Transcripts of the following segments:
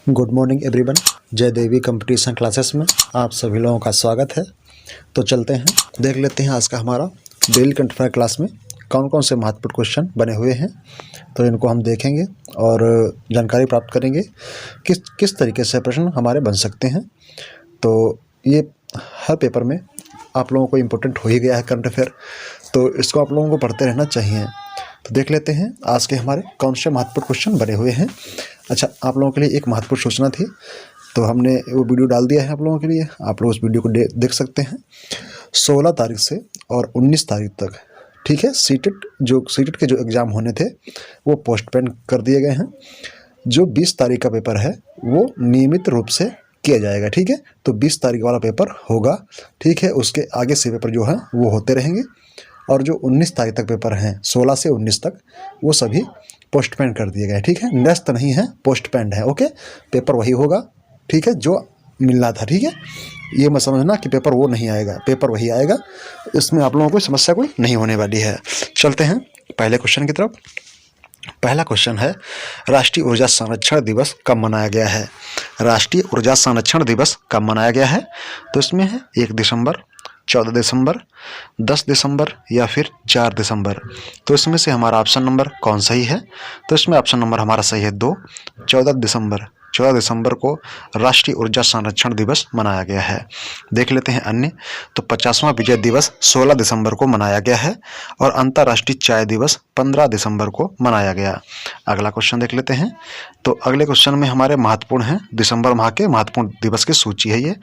Good morning everyone. जय देवी competition classes में आप सभी लोगों का स्वागत है। तो चलते हैं, देख लेते हैं आज का हमारा डेली करंट अफेयर क्लास में कौन कौन से महत्वपूर्ण क्वेश्चन बने हुए हैं। तो इनको हम देखेंगे और जानकारी प्राप्त करेंगे किस किस तरीके से प्रश्न हमारे बन सकते हैं। तो ये हर पेपर में आप लोगों को इम्पोर्टेंट हो ही गया है करंट अफेयर, तो इसको आप लोगों को पढ़ते रहना चाहिए। तो देख लेते हैं आज के हमारे कौन से महत्वपूर्ण क्वेश्चन बने हुए हैं। अच्छा, आप लोगों के लिए एक महत्वपूर्ण सूचना थी, तो हमने वो वीडियो डाल दिया है आप लोगों के लिए। आप लोग उस वीडियो को देख सकते हैं। 16 तारीख से और 19 तारीख तक, ठीक है, सीटेट के जो एग्ज़ाम होने थे वो पोस्टपोन कर दिए गए हैं। जो 20 तारीख का पेपर है वो नियमित रूप से किया जाएगा, ठीक है। तो 20 तारीख वाला पेपर होगा, ठीक है। उसके आगे से पेपर जो है वो होते रहेंगे, और जो 19 तारीख तक पेपर हैं 16 से 19 तक वो सभी पोस्टपोन कर दिए गए, ठीक है। निरस्त नहीं है, पोस्टपोन्ड है, ओके। पेपर वही होगा, ठीक है, जो मिलना था, ठीक है। ये मत समझना कि पेपर वो नहीं आएगा, पेपर वही आएगा। इसमें आप लोगों को समस्या कोई नहीं होने वाली है। चलते हैं पहले क्वेश्चन की तरफ। पहला क्वेश्चन है, राष्ट्रीय ऊर्जा संरक्षण दिवस कब मनाया गया है? राष्ट्रीय ऊर्जा संरक्षण दिवस कब मनाया गया है? तो इसमें है 1 दिसंबर, 14 दिसंबर, 10 दिसंबर या फिर 4 दिसंबर। तो इसमें से हमारा ऑप्शन नंबर कौन सही है? तो इसमें ऑप्शन नंबर हमारा सही है 2, 14 दिसंबर। 14 दिसंबर को राष्ट्रीय ऊर्जा संरक्षण दिवस मनाया गया है। देख लेते हैं अन्य। तो 50वां विजय दिवस 16 दिसंबर को मनाया गया है, और अंतर्राष्ट्रीय चाय दिवस 15 दिसंबर को मनाया गया। अगला क्वेश्चन देख लेते हैं। तो अगले क्वेश्चन में हमारे महत्वपूर्ण हैं दिसंबर माह के महत्वपूर्ण दिवस की सूची है ये।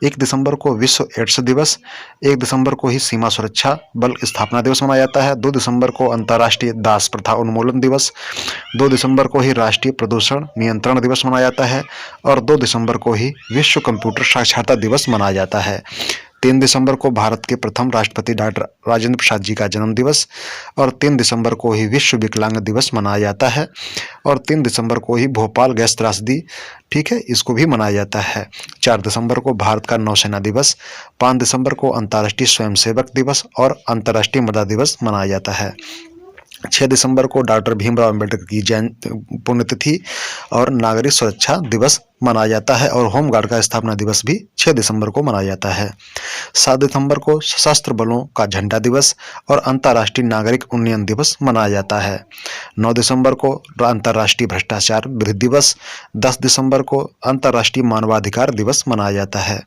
1 दिसंबर को विश्व एड्स दिवस, 1 दिसंबर को ही सीमा सुरक्षा बल स्थापना दिवस मनाया जाता है, 2 दिसंबर को अंतर्राष्ट्रीय दास प्रथा उन्मूलन दिवस, 2 दिसंबर को ही राष्ट्रीय प्रदूषण नियंत्रण दिवस मनाया जाता है, और 2 दिसंबर को ही विश्व कंप्यूटर साक्षरता दिवस मनाया जाता है। 3 दिसंबर को भारत के प्रथम राष्ट्रपति डॉक्टर राजेंद्र प्रसाद जी का जन्म दिवस, और 3 दिसंबर को ही विश्व विकलांग दिवस मनाया जाता है, और 3 दिसंबर को ही भोपाल गैस त्रासदी, ठीक है, इसको भी मनाया जाता है। 4 दिसंबर को भारत का नौसेना दिवस, 5 दिसंबर को अंतर्राष्ट्रीय स्वयंसेवक दिवस और अंतर्राष्ट्रीय मृदा दिवस मनाया जाता है। 6 दिसंबर को डॉक्टर भीमराव अम्बेडकर की जयंती पुण्यतिथि और नागरिक सुरक्षा दिवस मनाया जाता है, और होमगार्ड का स्थापना दिवस भी 6 दिसंबर को मनाया जाता है। 7 दिसंबर को सशस्त्र बलों का झंडा दिवस और अंतर्राष्ट्रीय नागरिक उन्नयन दिवस मनाया जाता है। 9 दिसंबर को अंतर्राष्ट्रीय भ्रष्टाचार विरोधी दिवस, 10 दिसंबर को अंतर्राष्ट्रीय मानवाधिकार दिवस मनाया जाता है।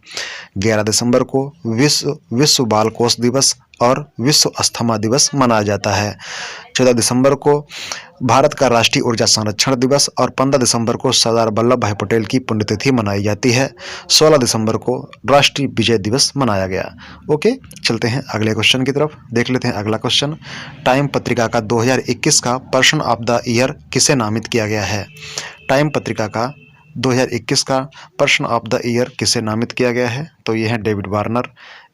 11 दिसंबर को विश्व बाल कोष दिवस और विश्व अस्थमा दिवस मनाया जाता है। 14 दिसंबर को भारत का राष्ट्रीय ऊर्जा संरक्षण दिवस, और 15 दिसंबर को सरदार वल्लभ भाई पटेल की पुण्यतिथि मनाई जाती है। 16 दिसंबर को राष्ट्रीय विजय दिवस मनाया गया। ओके, चलते हैं अगले क्वेश्चन की तरफ। देख लेते हैं अगला क्वेश्चन। टाइम पत्रिका का 2021 का पर्सन ऑफ द ईयर किसे नामित किया गया है? टाइम पत्रिका का 2021 का पर्सन ऑफ द ईयर किसे नामित किया गया है? तो ये हैं डेविड वार्नर,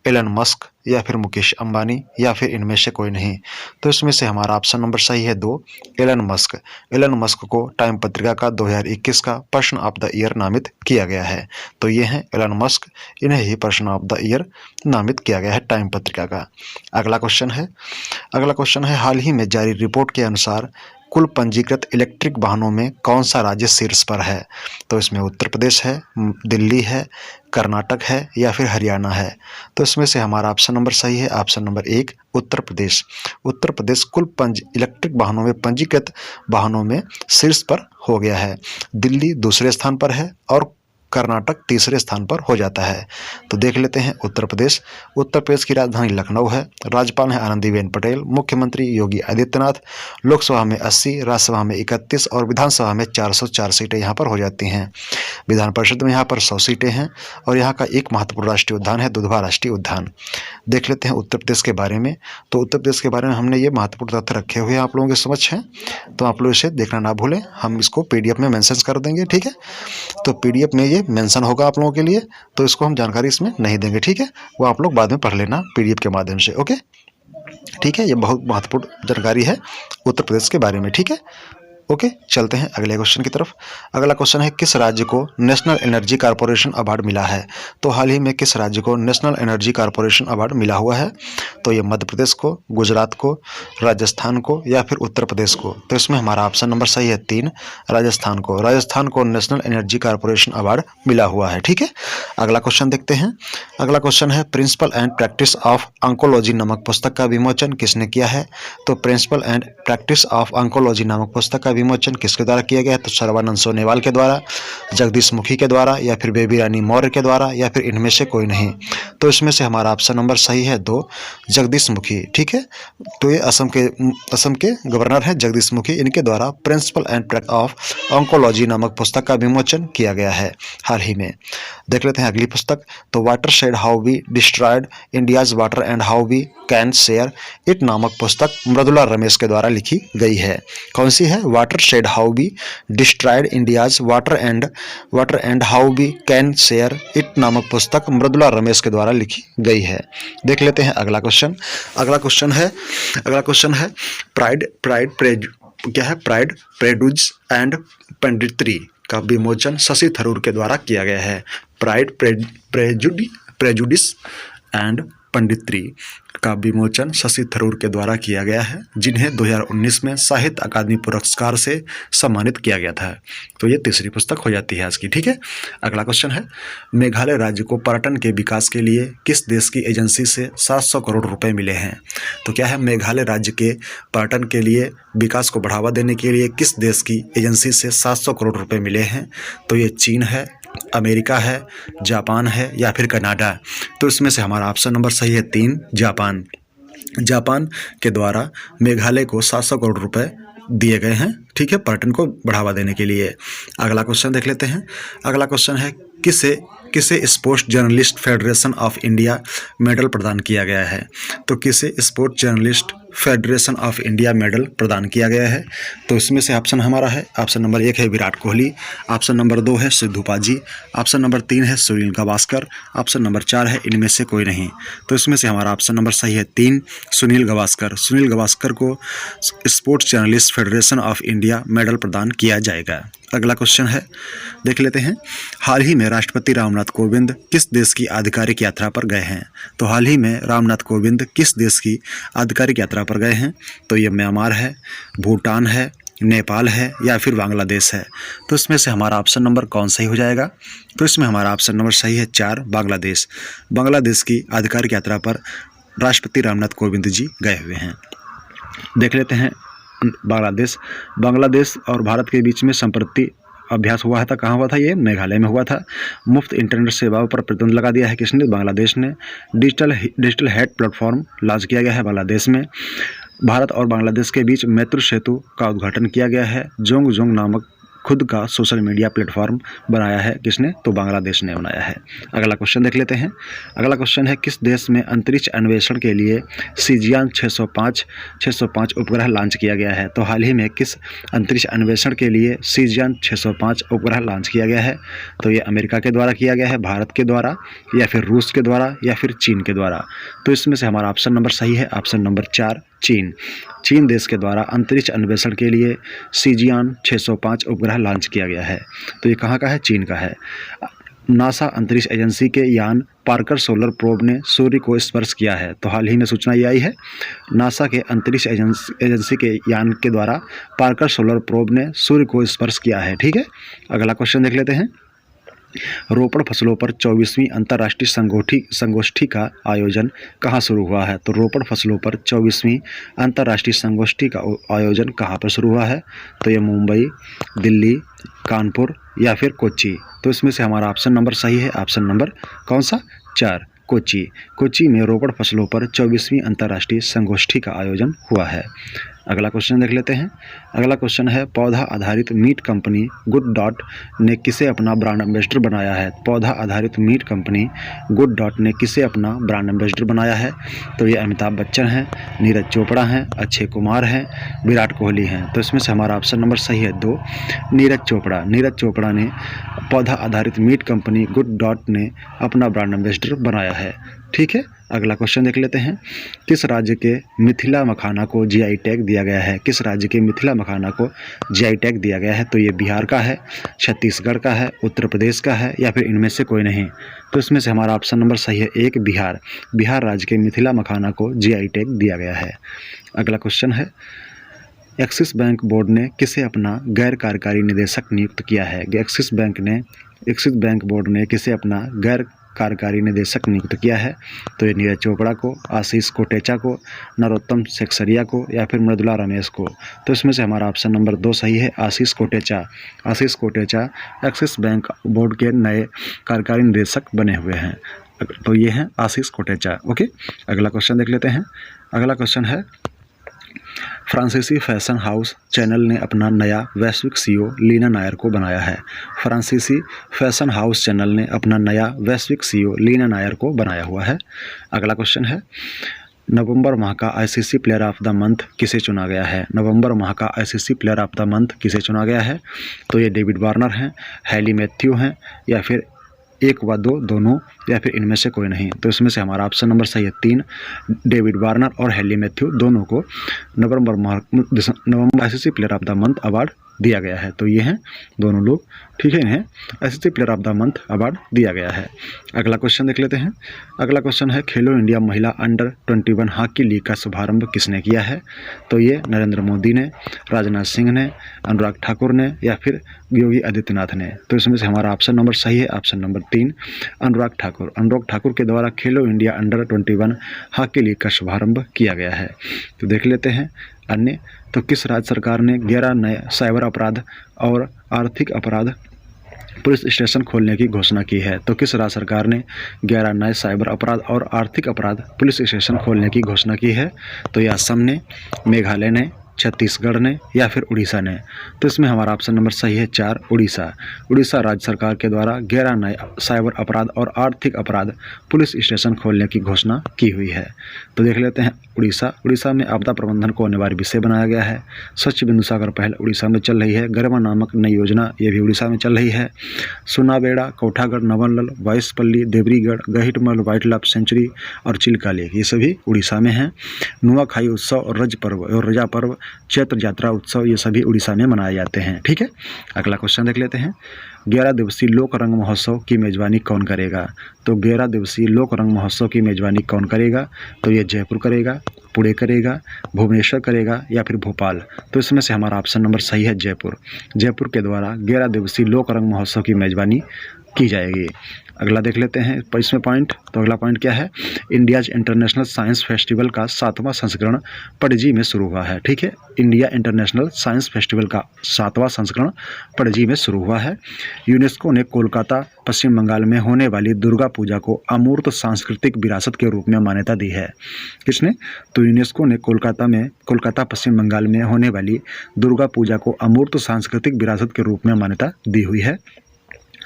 एलन मस्क या फिर मुकेश अंबानी, या फिर इनमें से कोई नहीं। तो इसमें से हमारा ऑप्शन नंबर सही है 2, एलन मस्क। एलन मस्क को टाइम पत्रिका का 2021 का पर्सन ऑफ द ईयर नामित किया गया है। तो ये हैं एलन मस्क, इन्हें ही पर्सन ऑफ द ईयर नामित किया गया है टाइम पत्रिका का। अगला क्वेश्चन है हाल ही में जारी रिपोर्ट के अनुसार कुल पंजीकृत इलेक्ट्रिक वाहनों में कौन सा राज्य शीर्ष पर है? तो इसमें उत्तर प्रदेश है, दिल्ली है, कर्नाटक है या फिर हरियाणा है। तो इसमें से हमारा ऑप्शन नंबर सही है, ऑप्शन नंबर 1, उत्तर प्रदेश। उत्तर प्रदेश कुल इलेक्ट्रिक वाहनों में पंजीकृत वाहनों में शीर्ष पर हो गया है। दिल्ली दूसरे स्थान पर है और कर्नाटक तीसरे स्थान पर हो जाता है। तो देख लेते हैं उत्तर प्रदेश। उत्तर प्रदेश की राजधानी लखनऊ है, राज्यपाल है आनंदीबेन पटेल, मुख्यमंत्री योगी आदित्यनाथ, लोकसभा में 80, राज्यसभा में 31 और विधानसभा में 404 सीटें यहाँ पर हो जाती हैं। विधान परिषद में यहाँ पर 100 सीटें हैं, और यहाँ का एक महत्वपूर्ण राष्ट्रीय उद्यान है दुधवा राष्ट्रीय उद्यान। देख लेते हैं उत्तर प्रदेश के बारे में। तो उत्तर प्रदेश के बारे में हमने ये महत्वपूर्ण तथ्य रखे हुए हैं आप लोगों के समक्ष हैं, तो आप लोग इसे देखना ना भूलें। हम इसको PDF में मेंशन कर देंगे, ठीक है। तो PDF में ये मेंशन होगा आप लोगों के लिए, तो इसको हम जानकारी इसमें नहीं देंगे, ठीक है। वो आप लोग बाद में पढ़ लेना PDF के माध्यम से, ओके, ठीक है। ये बहुत महत्वपूर्ण जानकारी है उत्तर प्रदेश के बारे में, ठीक है। ओके, चलते हैं अगले क्वेश्चन की तरफ। अगला क्वेश्चन है किस राज्य को नेशनल एनर्जी कॉर्पोरेशन अवार्ड मिला है? तो हाल ही में किस राज्य को नेशनल एनर्जी कॉर्पोरेशन अवार्ड मिला हुआ है? तो ये मध्य प्रदेश को, गुजरात को, राजस्थान को या फिर उत्तर प्रदेश को? तो इसमें हमारा ऑप्शन नंबर सही है 3, राजस्थान को। राजस्थान को नेशनल एनर्जी कॉर्पोरेशन अवार्ड मिला हुआ है। ठीक है, अगला क्वेश्चन देखते हैं। अगला क्वेश्चन है principle and practice of oncology नामक पुस्तक का विमोचन किसने किया है? तो principle and practice of oncology नामक पुस्तक का विमोचन किसके द्वारा किया गया है? तो सर्बानंद सोनोवाल के द्वारा, जगदीश मुखी के द्वारा या फिर बेबी रानी मौर्य के द्वारा या फिर इनमें से कोई नहीं? तो इसमें से हमारा ऑप्शन नंबर सही है 2, जगदीश मुखी। ठीक है, तो ये असम के गवर्नर हैं जगदीश मुखी, इनके द्वारा principle and practice of oncology नामक पुस्तक का विमोचन किया गया है हाल ही में। देख लेते हैं अगली पुस्तक। तो watershed how we destroyed India's water and how we can share it नामक पुस्तक मृदुला रमेश के द्वारा लिखी गई है। कौन सी है? Watershed how we destroyed India's water and how we can share it नामक पुस्तक मृदुला रमेश के द्वारा लिखी गई है। देख लेते हैं अगला क्वेश्चन। अगला क्वेश्चन है प्राइड प्रेजुडिस एंड पंडितरी का विमोचन शशि थरूर के द्वारा किया गया है। प्राइड प्रेजुडिस एंड पंडितरी का विमोचन शशि थरूर के द्वारा किया गया है, जिन्हें 2019 में साहित्य अकादमी पुरस्कार से सम्मानित किया गया था। तो ये तीसरी पुस्तक हो जाती है आज की। ठीक है, अगला क्वेश्चन है मेघालय राज्य को पर्यटन के विकास के लिए किस देश की एजेंसी से 700 करोड़ रुपए मिले हैं? तो क्या है? मेघालय राज्य के पर्यटन के लिए विकास को बढ़ावा देने के लिए किस देश की एजेंसी से 700 करोड़ रुपए मिले हैं? तो ये चीन है, अमेरिका है, जापान है या फिर कनाडा? तो इसमें से हमारा ऑप्शन नंबर सही है 3, जापान के द्वारा मेघालय को 700 करोड़ रुपए दिए गए हैं। ठीक है, पर्यटन को बढ़ावा देने के लिए। अगला क्वेश्चन देख लेते हैं। अगला क्वेश्चन है किसे sports journalist federation of India medal प्रदान किया गया है? तो किसे sports journalist federation of India medal प्रदान किया गया है? तो इसमें से ऑप्शन हमारा है, ऑप्शन नंबर 1 है विराट कोहली, ऑप्शन नंबर 2 है सिद्धू पाजी, ऑप्शन नंबर 3 है सुनील गावस्कर, ऑप्शन नंबर 4 है इनमें से कोई नहीं। तो इसमें से हमारा ऑप्शन नंबर सही है 3, सुनील गावस्कर। सुनील गावस्कर को sports journalist federation of India medal प्रदान किया जाएगा। अगला क्वेश्चन है, देख लेते हैं। हाल ही में राष्ट्रपति रामनाथ कोविंद किस देश की आधिकारिक यात्रा पर गए हैं? तो हाल ही में रामनाथ कोविंद किस देश की आधिकारिक यात्रा पर गए हैं? तो ये म्यांमार है, भूटान है, नेपाल है या फिर बांग्लादेश है? तो इसमें से हमारा ऑप्शन नंबर कौन सही हो जाएगा? तो इसमें हमारा ऑप्शन नंबर सही है 4, बांग्लादेश। बांग्लादेश की आधिकारिक यात्रा पर राष्ट्रपति रामनाथ कोविंद जी गए हुए हैं। देख लेते हैं बांग्लादेश और भारत के बीच में संप्रति अभ्यास हुआ था। कहाँ हुआ था? ये मेघालय में हुआ था। मुफ्त इंटरनेट सेवाओं पर प्रतिबंध लगा दिया है किसने? बांग्लादेश ने। डिजिटल हेल्थ प्लेटफॉर्म लॉन्च किया गया है बांग्लादेश में। भारत और बांग्लादेश के बीच मैत्री सेतु का उद्घाटन किया गया है। जोंग नामक खुद का सोशल मीडिया प्लेटफॉर्म बनाया है किसने? तो बांग्लादेश ने बनाया है। अगला क्वेश्चन देख लेते हैं। अगला क्वेश्चन है किस देश में अंतरिक्ष अन्वेषण के लिए सीजियान 605 उपग्रह लॉन्च किया गया है? तो हाल ही में किस अंतरिक्ष अन्वेषण के लिए सीजियान 605 उपग्रह लॉन्च किया गया है? तो ये अमेरिका के द्वारा किया गया है, भारत के द्वारा या फिर रूस के द्वारा या फिर चीन के द्वारा? तो इसमें से हमारा ऑप्शन नंबर सही है, ऑप्शन नंबर 4, चीन देश के द्वारा अंतरिक्ष अन्वेषण के लिए सीजियान 605 उपग्रह लॉन्च किया गया है। तो ये कहाँ का है? चीन का है। नासा अंतरिक्ष एजेंसी के यान पार्कर सोलर प्रोब ने सूर्य को स्पर्श किया है। तो हाल ही में सूचना ये आई है, नासा के अंतरिक्ष एजेंसी के यान के द्वारा पार्कर सोलर प्रोब ने सूर्य को स्पर्श किया है। ठीक है, अगला क्वेश्चन देख लेते हैं। रोपड़ फसलों पर 24वीं अंतर्राष्ट्रीय संगोष्ठी का आयोजन कहाँ शुरू हुआ है? तो रोपड़ फसलों पर 24वीं अंतर्राष्ट्रीय संगोष्ठी का आयोजन कहाँ पर शुरू हुआ है? तो ये मुंबई, दिल्ली, कानपुर या फिर कोच्चि? तो इसमें से हमारा ऑप्शन नंबर सही है, ऑप्शन नंबर कौन सा? 4, कोच्चि में रोपड़ फसलों पर 24वीं अंतर्राष्ट्रीय संगोष्ठी का आयोजन हुआ है। अगला क्वेश्चन देख लेते हैं। अगला क्वेश्चन है पौधा आधारित मीट कंपनी गुड डॉट ने किसे अपना ब्रांड एम्बेसडर बनाया है? पौधा आधारित मीट कंपनी गुड डॉट ने किसे अपना ब्रांड एम्बेसडर बनाया है? तो ये अमिताभ बच्चन हैं, नीरज चोपड़ा हैं, अक्षय कुमार हैं, विराट कोहली हैं। तो इसमें से हमारा ऑप्शन नंबर सही है 2, नीरज चोपड़ा। नीरज चोपड़ा ने पौधा आधारित मीट कंपनी गुड डॉट ने अपना ब्रांड एम्बेसडर बनाया है। ठीक है, अगला क्वेश्चन देख लेते हैं, किस राज्य के मिथिला मखाना को जीआई टैग दिया गया है? किस राज्य के मिथिला मखाना को जीआई टैग दिया गया है? तो ये बिहार का है, छत्तीसगढ़ का है, उत्तर प्रदेश का है, या फिर इनमें से कोई नहीं। तो इसमें से हमारा ऑप्शन नंबर सही है एक, बिहार। बिहार राज्य के मिथिला मखाना को जीआई टैग दिया गया है। अगला क्वेश्चन है, एक्सिस बैंक बोर्ड ने किसे अपना गैर कार्यकारी निदेशक नियुक्त किया है? एक्सिस बैंक बोर्ड ने किसे अपना गैर कार्यकारी निदेशक नियुक्त किया है? तो ये नीरज चोपड़ा को, आशीष कोटेचा को, नरोत्तम सेक्सरिया को, या फिर मृदुला रमेश को। तो इसमें से हमारा ऑप्शन नंबर 2 सही है, आशीष कोटेचा। आशीष कोटेचा एक्सिस बैंक बोर्ड के नए कार्यकारी निदेशक बने हुए हैं। तो ये हैं आशीष कोटेचा। ओके, अगला क्वेश्चन देख लेते हैं। अगला क्वेश्चन है, फ्रांसीसी फैशन हाउस चैनल ने अपना नया वैश्विक सीईओ लीना नायर को बनाया है। फ्रांसीसी फैशन हाउस चैनल ने अपना नया वैश्विक सीईओ लीना नायर को बनाया हुआ है। अगला क्वेश्चन है, नवंबर माह का ICC player of the month किसे चुना गया है? नवंबर माह का ICC player of the month किसे चुना गया है? तो ये डेविड वार्नर हैं, हैली मैथ्यू हैं, या फिर 1 व 2 दोनों, या फिर इनमें से कोई नहीं। तो इसमें से हमारा ऑप्शन नंबर सही है 3, डेविड वार्नर और हैली मैथ्यू दोनों को November ICC player of the month award दिया गया है। तो ये हैं दोनों लोग, ठीक है, इन्हें ICC player of the month award दिया गया है। अगला क्वेश्चन देख लेते हैं। अगला क्वेश्चन है, खेलो इंडिया महिला अंडर 21 हॉकी लीग का शुभारंभ किसने किया है? तो ये नरेंद्र मोदी ने, राजनाथ सिंह ने, अनुराग ठाकुर ने, या फिर योगी आदित्यनाथ ने। तो इसमें से हमारा ऑप्शन नंबर सही है, ऑप्शन नंबर 3, अनुराग ठाकुर। अनुराग ठाकुर के द्वारा खेलो इंडिया अंडर 21 हॉकी लीग का शुभारंभ किया गया है। तो देख लेते हैं अन्य। तो किस राज्य सरकार ने 11 नए साइबर अपराध और आर्थिक अपराध पुलिस स्टेशन खोलने की घोषणा की है? तो किस राज्य सरकार ने 11 नए साइबर अपराध और आर्थिक अपराध पुलिस स्टेशन खोलने की घोषणा की है? तो ये असम ने, मेघालय ने, छत्तीसगढ़ ने, या फिर उड़ीसा ने। तो इसमें हमारा ऑप्शन नंबर सही है 4, उड़ीसा। उड़ीसा राज्य सरकार के द्वारा 11 नए साइबर अपराध और आर्थिक अपराध पुलिस स्टेशन खोलने की घोषणा की हुई है। तो देख लेते हैं उड़ीसा। उड़ीसा में आपदा प्रबंधन को अनिवार्य विषय बनाया गया है। स्वच्छ बिंदु सागर पहल उड़ीसा में चल रही है। गरिमा नामक नई योजना ये भी उड़ीसा में चल रही है। Sunabeda, कोठागढ़, नवलल, वाइसपल्ली, Debrigarh, गहिटमल, wild life sanctuary और चिल्का लेक ये सभी उड़ीसा में हैं। नुआखाई उत्सव और रज पर्व और रजा पर्व, चैत्र यात्रा उत्सव ये सभी उड़ीसा में मनाए जाते हैं। ठीक है, अगला क्वेश्चन देख लेते हैं। 11 दिवसीय लोक रंग महोत्सव की मेजबानी कौन करेगा? तो 11 दिवसीय लोक रंग महोत्सव की मेजबानी कौन करेगा? तो ये जयपुर करेगा, पुणे करेगा, भुवनेश्वर करेगा, या फिर भोपाल। तो इसमें से हमारा ऑप्शन नंबर सही है जयपुर। जयपुर के द्वारा 11 दिवसीय लोक रंग महोत्सव की मेजबानी की जाएगी। अगला देख लेते हैं इसमें पॉइंट। तो अगला पॉइंट क्या है? इंडियाज इंटरनेशनल साइंस फेस्टिवल का 7वां संस्करण पणजी में शुरू हुआ है। ठीक है, इंडिया इंटरनेशनल साइंस फेस्टिवल का 7वां संस्करण पणजी में शुरू हुआ है। यूनेस्को ने कोलकाता पश्चिम बंगाल में होने वाली दुर्गा पूजा को अमूर्त सांस्कृतिक विरासत के रूप में मान्यता दी है। किसने? तो यूनेस्को ने कोलकाता पश्चिम बंगाल में होने वाली दुर्गा पूजा को अमूर्त सांस्कृतिक विरासत के रूप में मान्यता दी हुई है।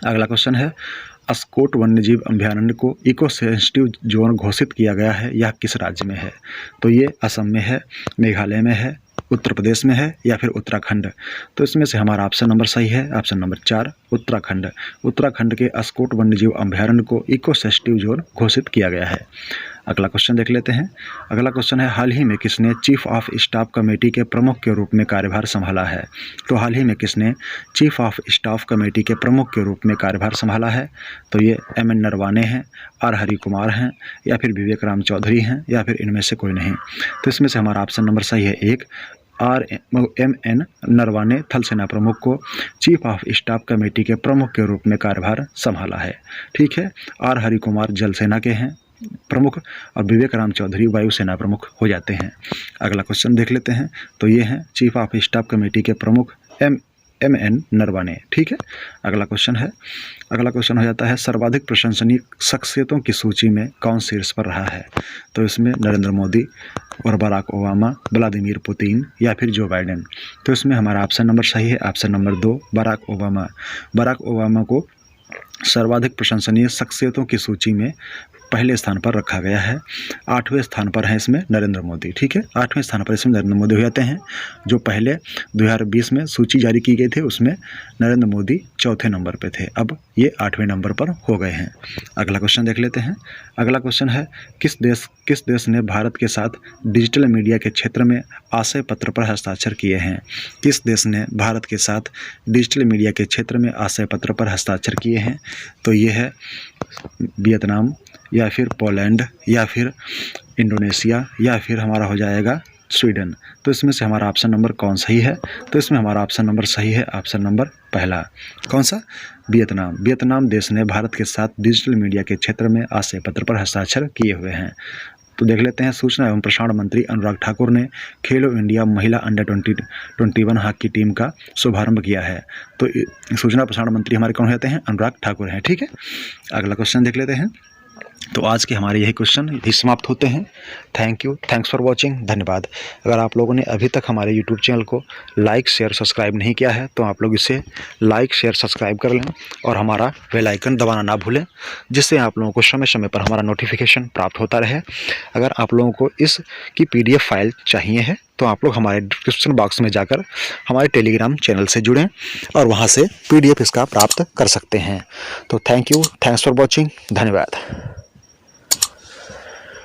अगला क्वेश्चन है, अस्कोट वन्यजीव अभयारण्य को इको सेंसिटिव जोन घोषित किया गया है, यह किस राज्य में है? तो ये असम में है, मेघालय में है, उत्तर प्रदेश में है, या फिर उत्तराखंड। तो इसमें से हमारा ऑप्शन नंबर सही है, ऑप्शन नंबर 4, उत्तराखंड। उत्तराखंड के अस्कोट वन्यजीव अभयारण्य को इको सेंसिटिव जोन घोषित किया गया है। अगला क्वेश्चन देख लेते हैं। अगला क्वेश्चन है, हाल ही में किसने चीफ ऑफ स्टाफ कमेटी के प्रमुख के रूप में कार्यभार संभाला है? तो हाल ही में किसने चीफ ऑफ स्टाफ कमेटी के प्रमुख के रूप में कार्यभार संभाला है? तो ये एम.एन. नरवाने हैं, आर हरि कुमार हैं, या फिर विवेक राम चौधरी हैं, या फिर इनमें से कोई नहीं। तो इसमें से हमारा ऑप्शन नंबर सही है 1, एम.एन. नरवाने थल सेना प्रमुख को चीफ ऑफ स्टाफ कमेटी के प्रमुख के रूप में कार्यभार संभाला है। ठीक है, आर हरि कुमार जल सेना के हैं प्रमुख, और विवेक राम चौधरी वायुसेना प्रमुख हो जाते हैं। अगला क्वेश्चन देख लेते हैं। तो ये हैं चीफ ऑफ स्टाफ कमेटी के प्रमुख एम.एन. नरवाने। ठीक है, अगला क्वेश्चन है। अगला क्वेश्चन हो जाता है, सर्वाधिक प्रशंसनीय शख्सियतों की सूची में कौन शीर्ष पर रहा है? तो इसमें नरेंद्र मोदी और बराक ओबामा, व्लादिमीर पुतिन, या फिर जो बाइडेन। तो इसमें हमारा ऑप्शन नंबर सही है, option number 2, Barack Obama. Barack Obama को सर्वाधिक प्रशंसनीय शख्सियतों की सूची में पहले स्थान पर रखा गया है। 8वें स्थान पर है इसमें नरेंद्र मोदी। ठीक है, 8वें स्थान पर इसमें नरेंद्र मोदी हो जाते हैं। जो पहले 2020 में सूची जारी की गई थी उसमें नरेंद्र मोदी चौथे नंबर पे थे, अब ये 8वें नंबर पर हो गए हैं। अगला क्वेश्चन देख लेते हैं। अगला क्वेश्चन है किस देश ने भारत के साथ डिजिटल मीडिया के क्षेत्र में आशय पत्र पर हस्ताक्षर किए हैं? किस देश ने भारत के साथ डिजिटल मीडिया के क्षेत्र में आशय पत्र पर हस्ताक्षर किए हैं? तो ये है वियतनाम, या फिर पोलैंड, या फिर इंडोनेशिया, या फिर हमारा हो जाएगा स्वीडन। तो इसमें से हमारा ऑप्शन नंबर कौन सही है? तो इसमें हमारा ऑप्शन नंबर सही है, ऑप्शन नंबर पहला। कौन सा? वियतनाम। वियतनाम देश ने भारत के साथ डिजिटल मीडिया के क्षेत्र में आशय पत्र पर हस्ताक्षर किए हुए हैं। तो देख लेते हैं। सूचना एवं प्रसारण मंत्री अनुराग ठाकुर ने खेलो इंडिया महिला अंडर 21 हॉकी टीम का शुभारंभ किया है। तो सूचना प्रसारण मंत्री हमारे कौन होते हैं? अनुराग ठाकुर हैं। ठीक है, अगला क्वेश्चन देख लेते हैं। तो आज के हमारे यही क्वेश्चन यही समाप्त होते हैं। Thank you, thanks for watching, धन्यवाद। अगर आप लोगों ने अभी तक हमारे यूट्यूब चैनल को लाइक शेयर सब्सक्राइब नहीं किया है तो आप लोग इसे लाइक शेयर सब्सक्राइब कर लें और हमारा बेल आइकन दबाना ना भूलें, जिससे आप लोगों को समय समय पर हमारा नोटिफिकेशन प्राप्त होता रहे। अगर आप लोगों को इसकी PDF फाइल चाहिए है तो आप लोग हमारे डिस्क्रिप्शन बॉक्स में जाकर हमारे टेलीग्राम चैनल से जुड़ें और वहाँ से PDF इसका प्राप्त कर सकते हैं। तो thank you, thanks for watching, धन्यवाद।